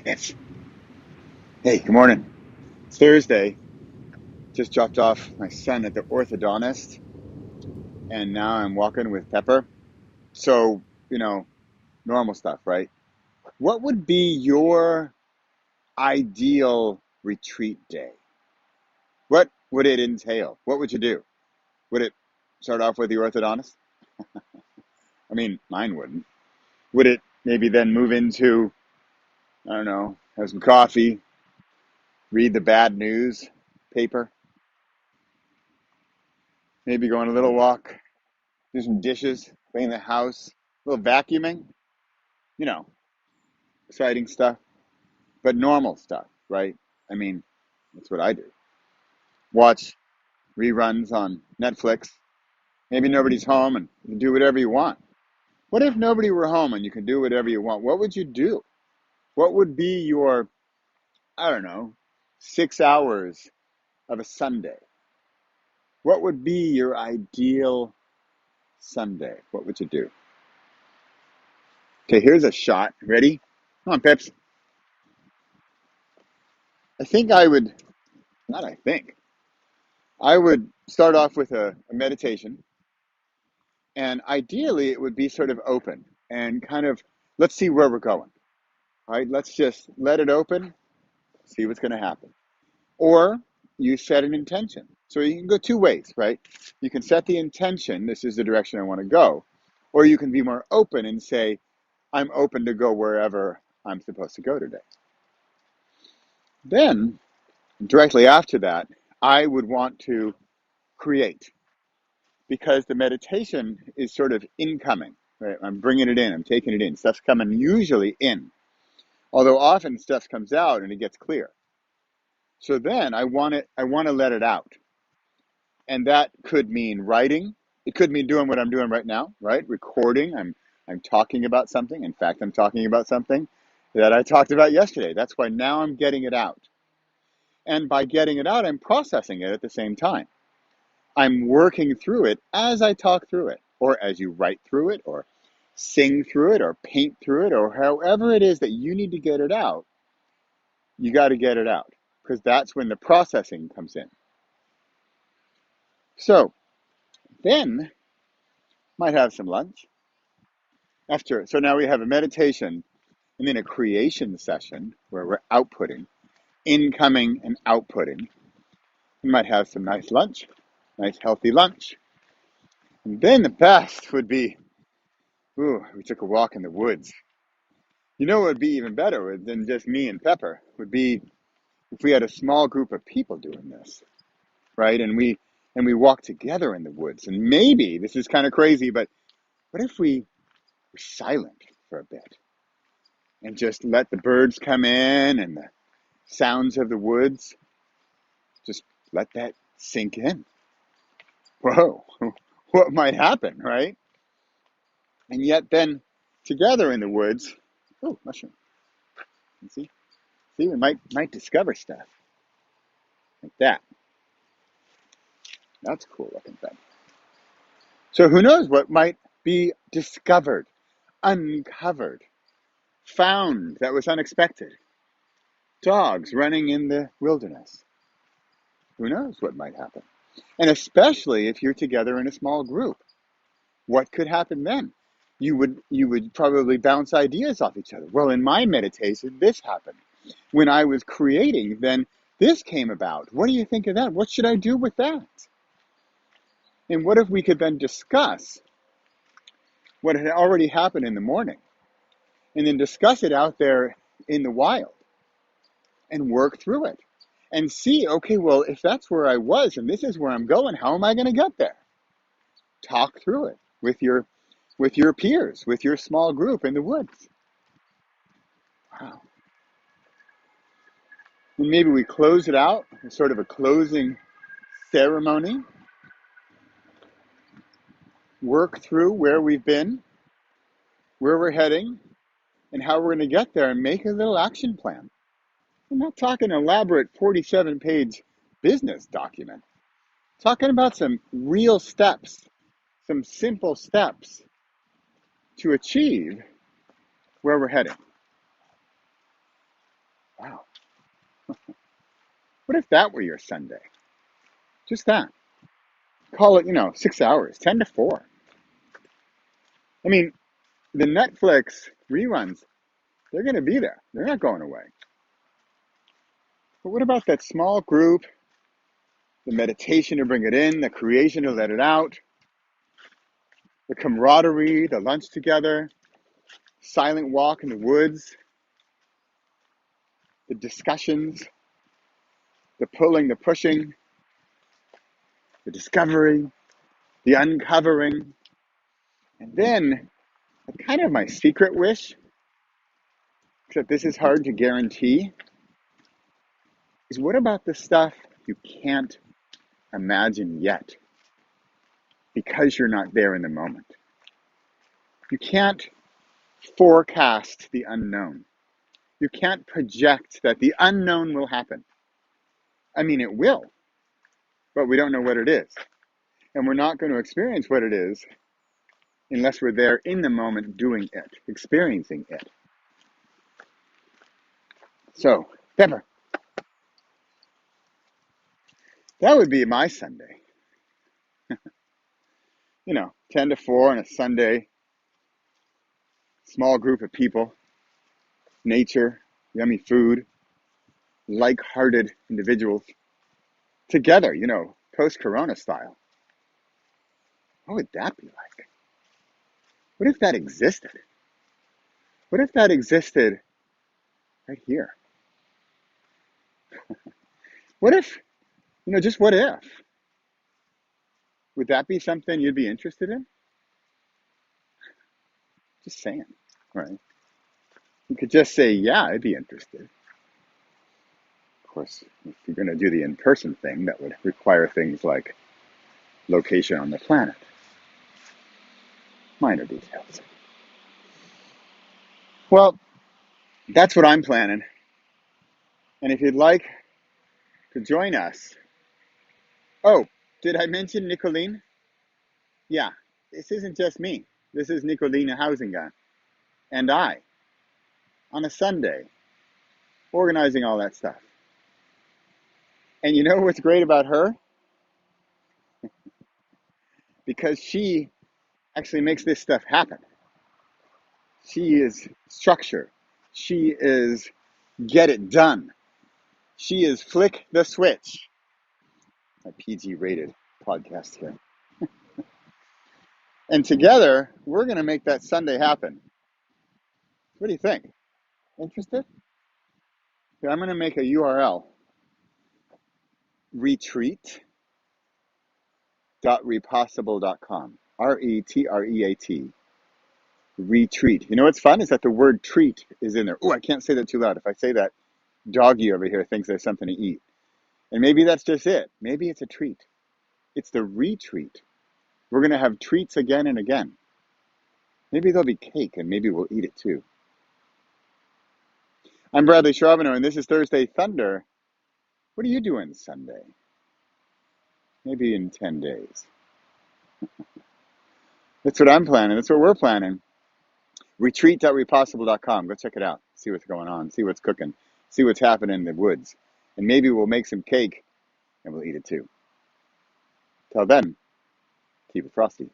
Yes. Hey, good morning. It's Thursday. Just dropped off my son at the orthodontist, and now I'm walking with Pepper. So, you know, normal stuff, right? What would be your ideal retreat day? What would it entail? What would you do? Would it start off with the orthodontist? I mean, mine wouldn't. Would it maybe then move into, I don't know, have some coffee, read the bad news paper, maybe go on a little walk, do some dishes, clean the house, a little vacuuming, you know, exciting stuff, but normal stuff, right? I mean, that's what I do. Watch reruns on Netflix. Maybe nobody's home and you can do whatever you want. What if nobody were home and you can do whatever you want? What would you do? What would be your, I don't know, 6 hours of a Sunday? What would be your ideal Sunday? What would you do? Okay, here's a shot. Ready? Come on, Peps. I think I would, not I think, I would start off with a meditation, and ideally it would be sort of open and kind of let's see where we're going. Right? Let's just let it open, see what's going to happen. Or you set an intention. So you can go two ways, right? You can set the intention, this is the direction I want to go, or you can be more open and say, I'm open to go wherever I'm supposed to go today. Then, directly after that, I would want to create because the meditation is sort of incoming, right? I'm bringing it in, I'm taking it in. Stuff's coming usually in, although often stuff comes out and it gets clear. So then I want to let it out. And that could mean writing. It could mean doing what I'm doing right now, right? Recording. I'm talking about something. In fact, I'm talking about something that I talked about yesterday. That's why now I'm getting it out. And by getting it out, I'm processing it at the same time. I'm working through it as I talk through it, or as you write through it, or sing through it, or paint through it, or however it is that you need to get it out, you got to get it out because that's when the processing comes in. So then might have some lunch after. So now we have a meditation and then a creation session where we're outputting, incoming and outputting. We might have some nice lunch, nice healthy lunch. And then the best would be, ooh, we took a walk in the woods. You know what would be even better than just me and Pepper would be if we had a small group of people doing this, right? And we walk together in the woods. And maybe this is kind of crazy, but what if we were silent for a bit and just let the birds come in and the sounds of the woods, just let that sink in? Whoa, what might happen, right? And yet then together in the woods, oh, mushroom. You see, we might discover stuff like that. That's a cool looking thing. So who knows what might be discovered, uncovered, found that was unexpected. Dogs running in the wilderness. Who knows what might happen? And especially if you're together in a small group, what could happen then? You would probably bounce ideas off each other. Well, in my meditation, this happened. When I was creating, then this came about. What do you think of that? What should I do with that? And what if we could then discuss what had already happened in the morning and then discuss it out there in the wild and work through it and see, okay, well, if that's where I was and this is where I'm going, how am I going to get there? Talk through it with your peers, with your small group in the woods. Wow. And maybe we close it out, sort of a closing ceremony, work through where we've been, where we're heading, and how we're going to get there and make a little action plan. I'm not talking an elaborate 47-page business document. I'm talking about some real steps, some simple steps to achieve where we're heading. Wow. What if that were your Sunday? Just that. Call it, 6 hours, 10 to 4. I mean, the Netflix reruns, they're going to be there. They're not going away. But what about that small group, the meditation to bring it in, the creation to let it out, the camaraderie, the lunch together, silent walk in the woods, the discussions, the pulling, the pushing, the discovery, the uncovering. And then, kind of my secret wish, except this is hard to guarantee, is what about the stuff you can't imagine yet because you're not there in the moment? You can't forecast the unknown. You can't project that the unknown will happen. I mean, it will, but we don't know what it is. And we're not going to experience what it is unless we're there in the moment doing it, experiencing it. So, Pepper, that would be my Sunday. 10 to 4 on a Sunday, small group of people, nature, yummy food, like-hearted individuals, together, post-corona style. What would that be like? What if that existed? What if that existed right here? What if, just what if? Would that be something you'd be interested in? Just saying, right? You could just say, yeah, I'd be interested. Of course, if you're going to do the in-person thing, that would require things like location on the planet. Minor details. Well, that's what I'm planning. And if you'd like to join us. Oh, did I mention Nicolene? Yeah, this isn't just me. This is Nicolina Hausinga and I on a Sunday organizing all that stuff. And you know what's great about her? Because she actually makes this stuff happen. She is structure. She is get it done. She is flick the switch. A PG rated podcast here. And together, we're going to make that Sunday happen. What do you think? Interested? Okay, I'm going to make a URL. retreat.repossible.com. RETREAT. Retreat. You know what's fun is that the word treat is in there. Oh, I can't say that too loud. If I say that, doggy over here thinks there's something to eat. And maybe that's just it. Maybe it's a treat. It's the retreat. We're going to have treats again and again. Maybe there'll be cake and maybe we'll eat it too. I'm Bradley Charbonneau and this is Thursday Thunder. What are you doing Sunday? Maybe in 10 days. That's what I'm planning. That's what we're planning. Retreat.repossible.com. Go check it out. See what's going on. See what's cooking. See what's happening in the woods. And maybe we'll make some cake and we'll eat it too. Till then, keep it frosty.